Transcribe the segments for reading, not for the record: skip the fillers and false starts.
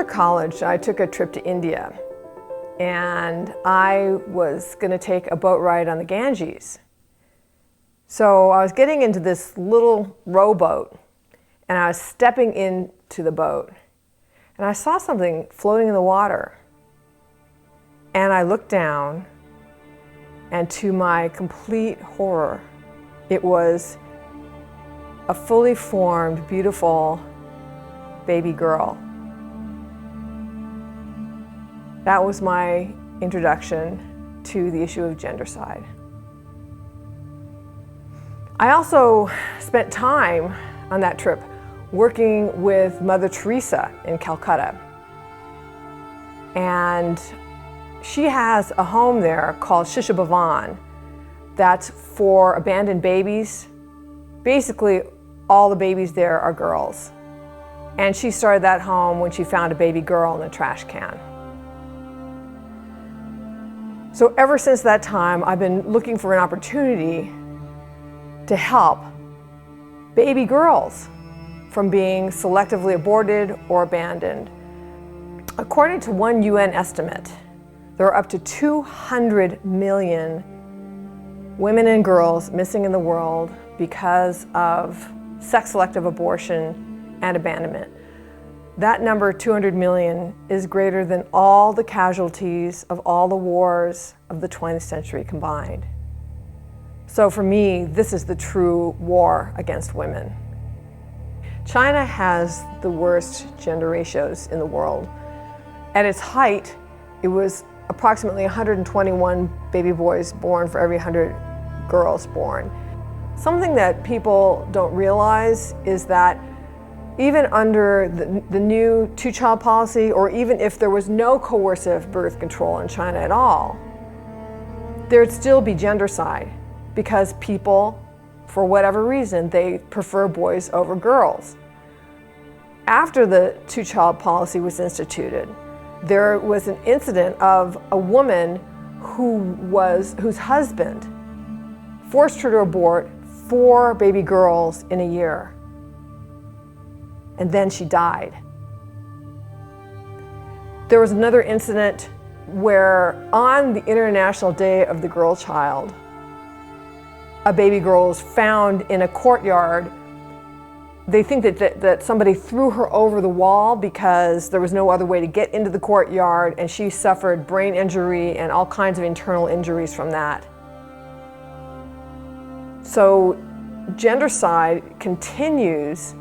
After college, I took a trip to India, and I was going to take a boat ride on the Ganges. So I was getting into this little rowboat, and I was stepping into the boat, and I saw something floating in the water. And I looked down, and to my complete horror, it was a fully formed, beautiful baby girl. That was my introduction to the issue of gendercide. I also spent time on that trip working with Mother Teresa in Calcutta. And she has a home there called Shisha Bhavan that's for abandoned babies. Basically, all the babies there are girls. And she started that home when she found a baby girl in a trash can. So ever since that time, I've been looking for an opportunity to help baby girls from being selectively aborted or abandoned. According to one UN estimate, there are up to 200 million women and girls missing in the world because of sex-selective abortion and abandonment. That number, 200 million, is greater than all the casualties of all the wars of the 20th century combined. So for me, this is the true war against women. China has the worst gender ratios in the world. At its height, it was approximately 121 baby boys born for every 100 girls born. Something that people don't realize is that even under the new two-child policy, or even if there was no coercive birth control in China at all, there'd still be gendercide because people, for whatever reason, they prefer boys over girls. After the two-child policy was instituted, there was an incident of a woman whose husband forced her to abort 4 baby girls in a year. And then she died. There was another incident where on the International Day of the Girl Child, a baby girl was found in a courtyard. They think that somebody threw her over the wall because there was no other way to get into the courtyard, and she suffered brain injury and all kinds of internal injuries from that. So gendercide continues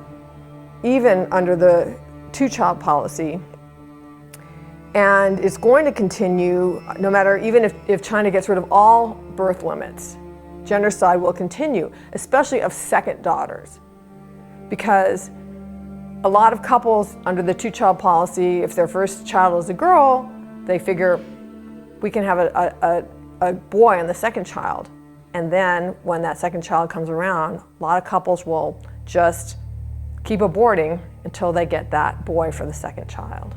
even under the two-child policy, and it's going to continue no matter, even if China gets rid of all birth limits. Gendercide will continue, especially of second daughters, because a lot of couples under the two-child policy, if their first child is a girl, they figure we can have a boy on the second child. And then when that second child comes around, a lot of couples will just keep aborting until they get that boy for the second child.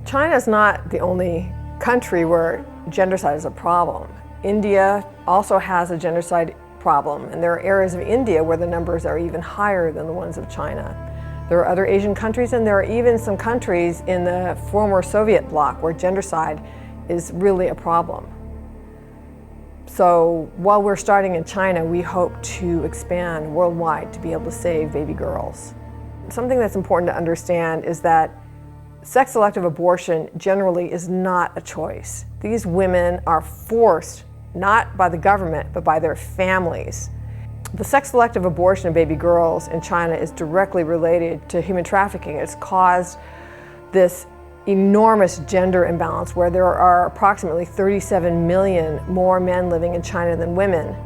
China is not the only country where gendercide is a problem. India also has a gendercide problem, and there are areas of India where the numbers are even higher than the ones of China. There are other Asian countries, and there are even some countries in the former Soviet bloc where gendercide is really a problem. So while we're starting in China, we hope to expand worldwide to be able to save baby girls. Something that's important to understand is that sex-selective abortion generally is not a choice. These women are forced, not by the government, but by their families. The sex-selective abortion of baby girls in China is directly related to human trafficking. It's caused this enormous gender imbalance where there are approximately 37 million more men living in China than women.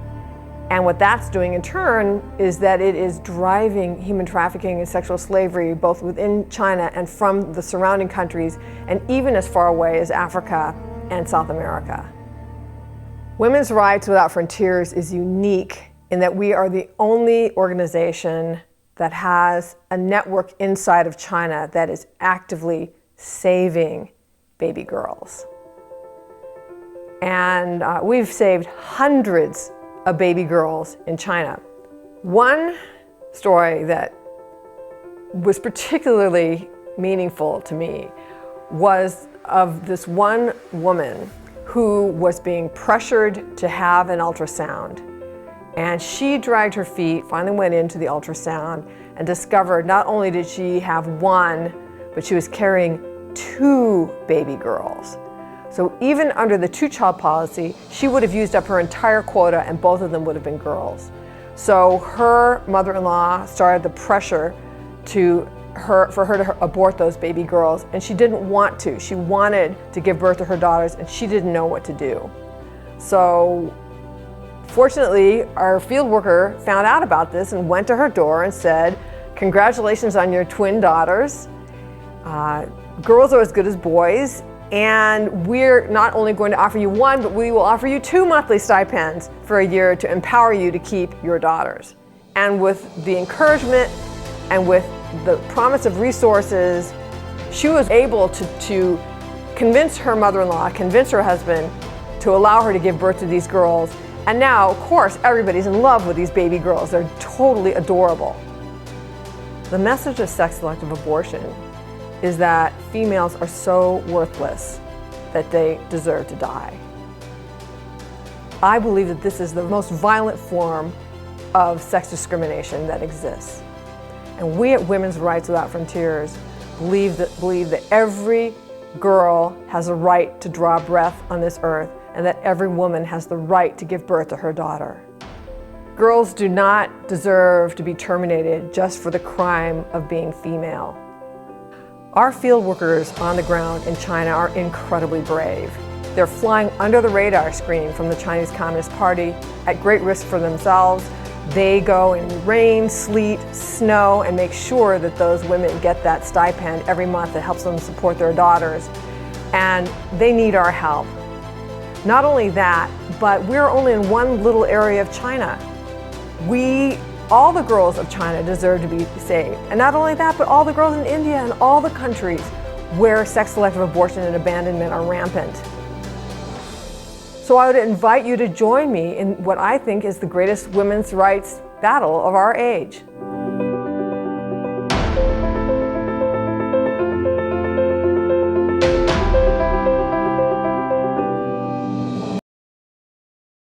And what that's doing in turn is that it is driving human trafficking and sexual slavery both within China and from the surrounding countries, and even as far away as Africa and South America. Women's Rights Without Frontiers is unique in that we are the only organization that has a network inside of China that is actively saving baby girls. And we've saved hundreds of baby girls in China. One story that was particularly meaningful to me was of this one woman who was being pressured to have an ultrasound. And she dragged her feet, finally went into the ultrasound, and discovered not only did she have one, but she was carrying 2 baby girls. So even under the 2-child policy, she would have used up her entire quota and both of them would have been girls. So her mother-in-law started the pressure for her to abort those baby girls, and she didn't want to. She wanted to give birth to her daughters, and she didn't know what to do. So fortunately, our field worker found out about this and went to her door and said, "Congratulations on your twin daughters. Girls are as good as boys, and we're not only going to offer you 1, but we will offer you 2 monthly stipends for a year to empower you to keep your daughters." And with the encouragement and with the promise of resources, she was able to convince her mother-in-law, convince her husband to allow her to give birth to these girls. And now, of course, everybody's in love with these baby girls. They're totally adorable. The message of sex-selective abortion is that females are so worthless that they deserve to die. I believe that this is the most violent form of sex discrimination that exists. And we at Women's Rights Without Frontiers believe that every girl has a right to draw breath on this earth, and that every woman has the right to give birth to her daughter. Girls do not deserve to be terminated just for the crime of being female. Our field workers on the ground in China are incredibly brave. They're flying under the radar screen from the Chinese Communist Party at great risk for themselves. They go in rain, sleet, snow, and make sure that those women get that stipend every month that helps them support their daughters. And they need our help. Not only that, but we're only in one little area of China. All the girls of China deserve to be saved. And not only that, but all the girls in India and all the countries where sex-selective abortion and abandonment are rampant. So I would invite you to join me in what I think is the greatest women's rights battle of our age.